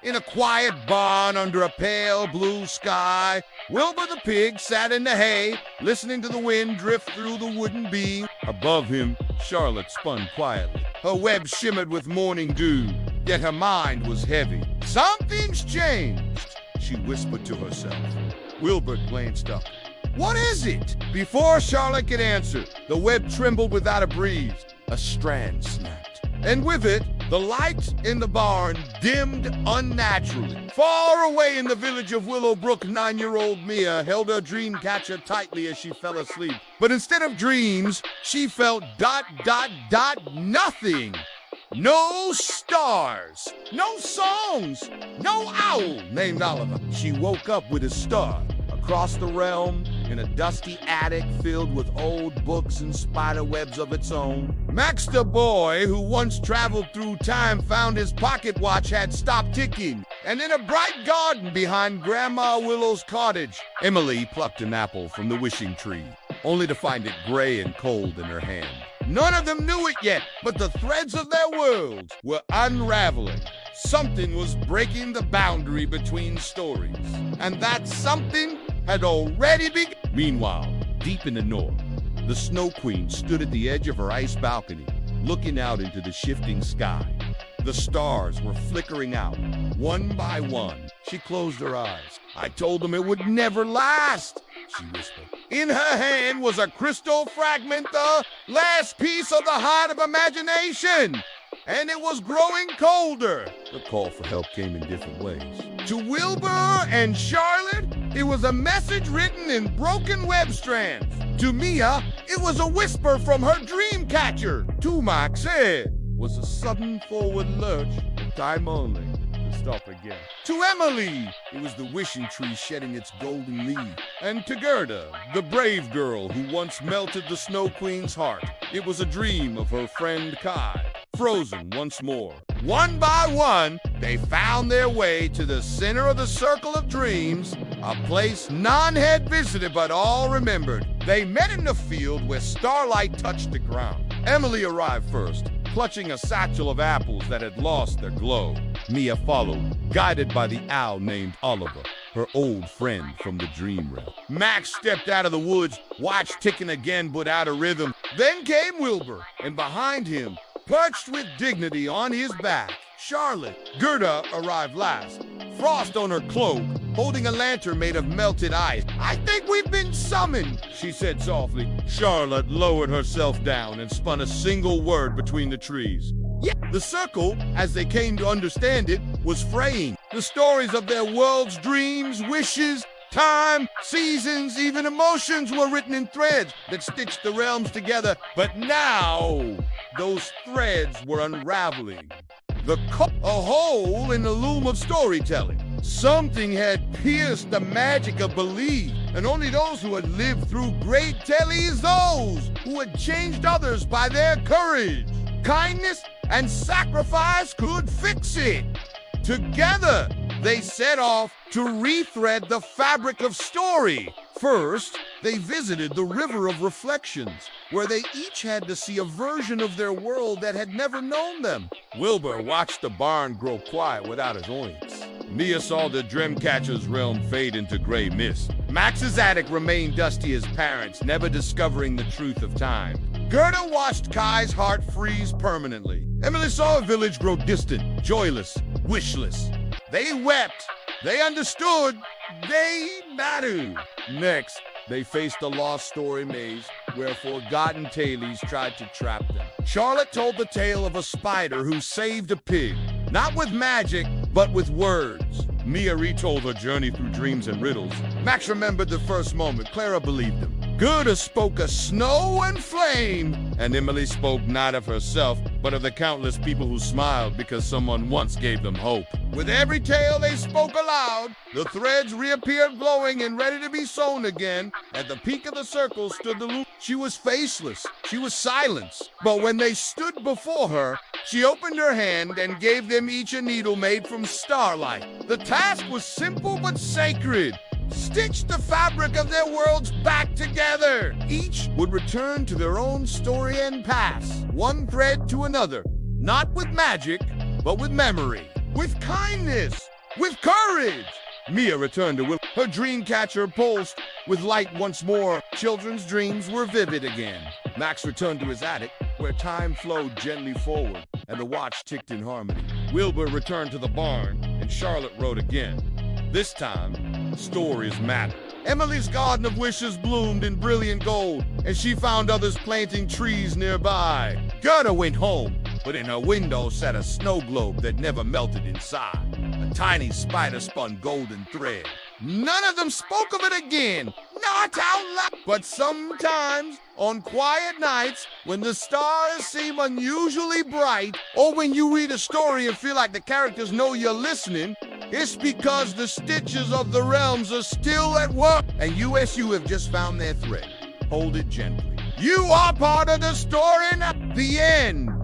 In a quiet barn under a pale blue sky, Wilbur the pig sat in the hay, listening to the wind drift through the wooden beam. Above him, Charlotte spun quietly. Her web shimmered with morning dew, yet her mind was heavy. "Something's changed," she whispered to herself. Wilbur glanced up. "What is it?" Before Charlotte could answer, the web trembled without a breeze. A strand snapped, and with it, the lights in the barn dimmed unnaturally. Far away in the village of Willowbrook, 9-year-old Mia held her dream catcher tightly as she fell asleep. But instead of dreams, she felt ... nothing. No stars, no songs, no owl named Oliver. She woke up with a star across the realm in a dusty attic filled with old books and spider webs of its own. Max the boy, who once traveled through time, found his pocket watch had stopped ticking. And in a bright garden behind Grandma Willow's cottage, Emily plucked an apple from the wishing tree, only to find it gray and cold in her hand. None of them knew it yet, but the threads of their worlds were unraveling. Something was breaking the boundary between stories, and that something had already begun. Meanwhile, deep in the north, the Snow Queen stood at the edge of her ice balcony, looking out into the shifting sky. The stars were flickering out, one by one. She closed her eyes. "I told them it would never last," she whispered. In her hand was a crystal fragment, the last piece of the heart of imagination. And it was growing colder. The call for help came in different ways. To Wilbur and Charlotte, it was a message written in broken web strands. To Mia, it was a whisper from her dream catcher. To Max, it was a sudden forward lurch, time only to stop again. To Emily, it was the wishing tree shedding its golden leaves. And to Gerda, the brave girl who once melted the Snow Queen's heart, it was a dream of her friend Kai, frozen once more. One by one, they found their way to the center of the circle of dreams, a place none had visited but all remembered. They met in the field where starlight touched the ground. Emily arrived first, clutching a satchel of apples that had lost their glow. Mia followed, guided by the owl named Oliver, her old friend from the dream realm. Max stepped out of the woods, watch ticking again but out of rhythm. Then came Wilbur, and behind him, perched with dignity on his back, Charlotte. Gerda arrived last, frost on her cloak, holding a lantern made of melted ice. "I think we've been summoned," she said softly. Charlotte lowered herself down and spun a single word between the trees. Yeah. The circle, as they came to understand it, was fraying. The stories of their world's dreams, wishes, time, seasons, even emotions were written in threads that stitched the realms together. But now, those threads were unraveling. A hole in the loom of storytelling. Something had pierced the magic of belief, and only those who had lived through great tellies, those who had changed others by their courage, kindness, and sacrifice could fix it. Together, they set off to rethread the fabric of story. First, they visited the River of Reflections, where they each had to see a version of their world that had never known them. Wilbur watched the barn grow quiet without his oinks. Mia saw the Dreamcatcher's realm fade into gray mist. Max's attic remained dusty as parents, never discovering the truth of time. Gerda watched Kai's heart freeze permanently. Emily saw a village grow distant, joyless, wishless. They wept. They understood. They mattered. Next, they faced a lost story maze where forgotten tailies tried to trap them. Charlotte told the tale of a spider who saved a pig, not with magic, but with words. Mia retold her journey through dreams and riddles. Max remembered the first moment. Clara believed him. Gerda spoke of snow and flame, and Emily spoke not of herself, but of the countless people who smiled because someone once gave them hope. With every tale they spoke aloud, the threads reappeared glowing and ready to be sewn again. At the peak of the circle stood the loom. She was faceless. She was silence. But when they stood before her, she opened her hand and gave them each a needle made from starlight. The task was simple but sacred. Stitch the fabric of their worlds back together. Each would return to their own story and pass, one thread to another, not with magic, but with memory, with kindness, with courage. Mia returned to Will. Her dream catcher pulsed with light once more. Children's dreams were vivid again. Max returned to his attic, where time flowed gently forward and the watch ticked in harmony. Wilbur returned to the barn, and Charlotte wrote again. This time, stories matter. Emily's garden of wishes bloomed in brilliant gold, and she found others planting trees nearby. Gerda went home, but in her window sat a snow globe that never melted inside. A tiny spider spun golden thread. None of them spoke of it again, not out loud. But sometimes, on quiet nights, when the stars seem unusually bright, or when you read a story and feel like the characters know you're listening, it's because the stitches of the realms are still at work. And USU have just found their thread. Hold it gently. You are part of the story now. The end.